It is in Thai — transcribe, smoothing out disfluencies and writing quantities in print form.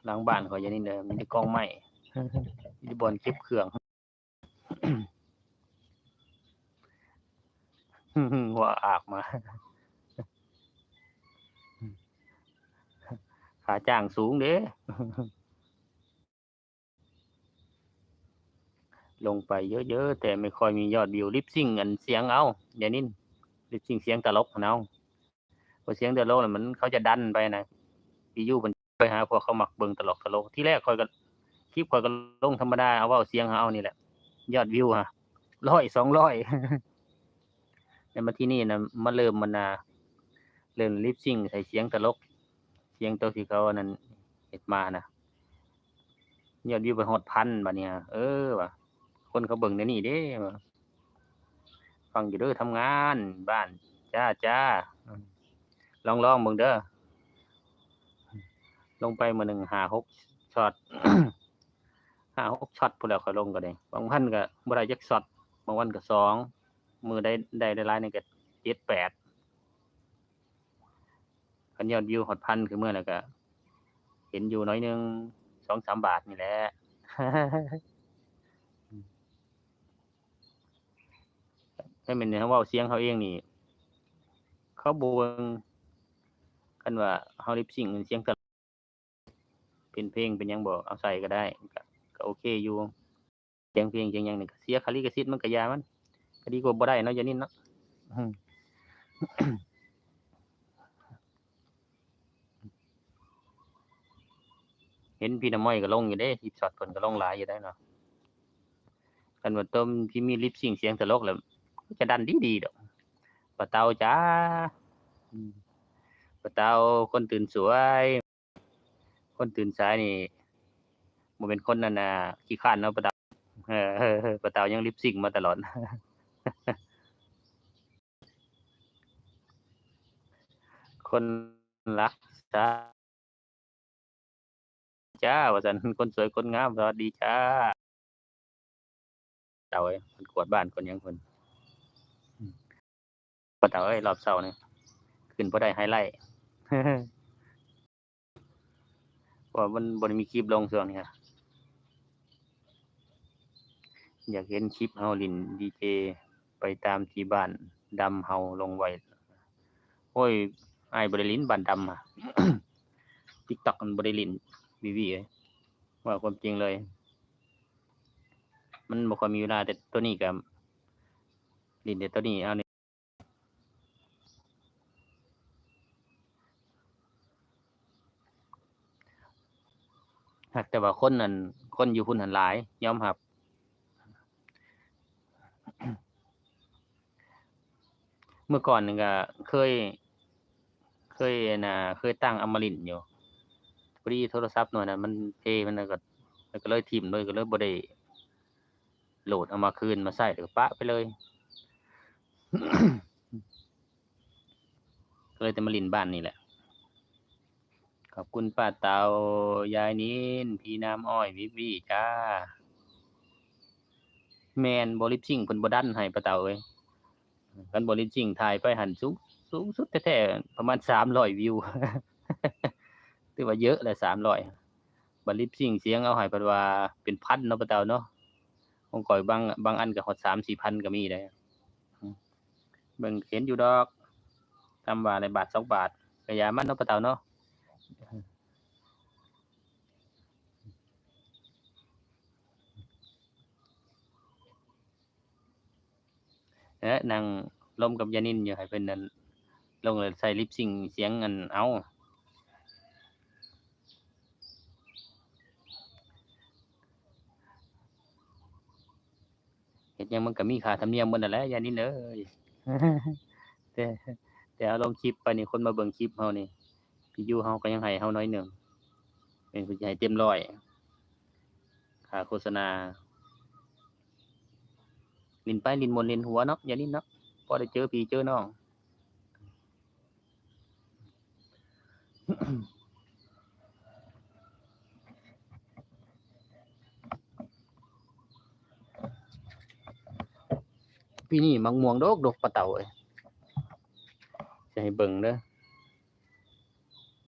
หลังบ้านข่อยอย่างนี้เด้อมีแต่กองไม้มีบ่อนเก็บเครื่อง หัวอากมาค่าจ้างสูงเด้ ลงไปเยอะๆแต่ไม่ค่อยมียอดวิวลิปซิงอันเสียงเอาเดี๋ยวนี้ลิปซิงเสียงตลกเอาพอเสียงตลกแล้วมันเขาจะดันไปนะวิวมันไปหาพวกเขามักเบิ่งตลกที่แรกค่อยก็คลิปค่อยก็ลงธรรมดาเอาเว้าเสียงเอานี่แหละยอดวิวฮะ100 200 แต่มาที่นี่นะมาเริ่มมันเริ่มลิปซิงใส่เสียงตลกเสียงตัวที่เขาอันนั้นเฮ็ดมานะยอดวิวไปฮอดพันบัดเนี้ยว่ะคนเขาเบิ่งในนี่เด้ว่ะฟังอยู่เด้อทำงานบ้านจ้าลองเบิ่งเด้อลงไปมื้อหนึ่ง5-6ช็อต 5-6ช็อตพู้นแหล้วค่อยลงก็ได้บางวันก็บ่ได้จักช็อตบางวันก็2มื้อได้หลายๆนี่ก็7-8คันยอดวิวฮอดพันคือมื้อนั้นก็เห็นอยู่น้อยหนึ่ง2-3 บาทนี่แหละ ถ้าแม่นเขาเว้าเสียงเขาเองนี่เขาบ่เบิ่งคันว่าเฮาลิปซิงค์เสียงตลกเป็นเพลงเป็นหยังบ่เอาใส่ก็ได้ก็โอเคอยู่เสียงเพลงเสียงหยังนี่ก็เสียค่าลิขสิทธิ์มันก็อย่ามันก็ดีกว่าบ่ได้เนาะอย่างนี้เนาะ อืมเห็นพี่น้ำม้อยก็ลงอยู่เด้คลิปช็อตเพิ่นก็ลงหลายอยู่ได้เนาะคันว่าต้มที่มีลิปซิงค์เสียงตลกแล้วจะดันดีๆดอกป้าเตาจ๋าอืมป้าเตาคนตื่นสวยคนตื่นสายนี่บ่แม่นคนนั้นน่ะขี้คร้านเนาะป้าเตาเออป้าเตายังลิปซิงค์มาตลอด คนรักจ้าจ้าว่าซั่นคนสวยคนงามสวัสดีจ้าเตาเอ้ยเพิ่นกวาดบ้านคนหยังเพิ่นอืมป้าเตาเอ้ยรอบเช้านี่ขึ้นบ่ได้ไฮไลต์ เพราะว่ามันบ่ได้มีคลิปลงช่วงนี้ครับอยากเห็นคลิปเฮาเล่นดีเจไปตามที่บ้านดำเฮาลงไว้โอ้ยอ้ายบ่ได้เล่นบ้านดำอะ TikTok มันบ่ได้เล่นวีวีเอ้ยเว้าความจริงเลยมันบ่ค่อยมีเวลาแต่ตัวนี้ก็เล่นแต่ตัวนี้เอานี่ฮักแต่ว่าคนนั้นคนอยู่พุ่นหั้นหลายยอมรับเมื่อก่อนนี่ก็เคยอันน่ะเคยตั้งอมรินทร์อยู่พอดีโทรศัพท์หน่วยนั้นมันเพมันนั่นก็เลยถิ้มเลยก็เลยบ่ได้โหลดเอามาคืนมาใช้แล้วก็ปะไปเลย ก็เลยแต่มาเล่นบ้านนี่แหละขอบคุณป้าเตายายนินพี่น้ำอ้อยวิวีจ้าแม่นบ่ลิปซิงค์เพิ่นบ่ดันให้ป้าเตาเอ้ยคันบ่ลิปซิงค์ถ่ายไปหั้นสูงสุดแท้ๆประมาณ300วิว ถือว่าเยอะแหละ300บัดลิปซิงค์เสียงเอาให้เพิ่นว่าเป็นพันเนาะป้าเตาเนาะของข้อยบางอันก็ฮอด3-4พันก็มีเด้อืมเบิ่งเห็นอยู่ดอกคำว่าได้บาท2บาทก็อย่ามันเนาะป้าเตาเนาะนั่งร่มกับยานินอยู่ให้เพิ่นนั่นลงแล้วใส่ลิปซิงค์เสียงอันเอาเฮ็ดหยังมันก็มีค่าธรรมเนียมเบิดนั่นแหละยานินเอ้ย แต่แต่เอาลงคลิปไปนี่คนมาเบิ่งคลิปเฮานี่วิวเฮาก็ยังให้เฮาน้อยหนึ่งเป็นเพิ่นสิให้เต็มร้อยค่าโฆษณาลิ้นไปลิ้นม่วนลิ้นหัวเนาะยานินเนาะพอได้เจอพี่เจอน้องปีนี้มักม่วงดกปะเตาเอ้ยสิให้เบิ่งเด้อ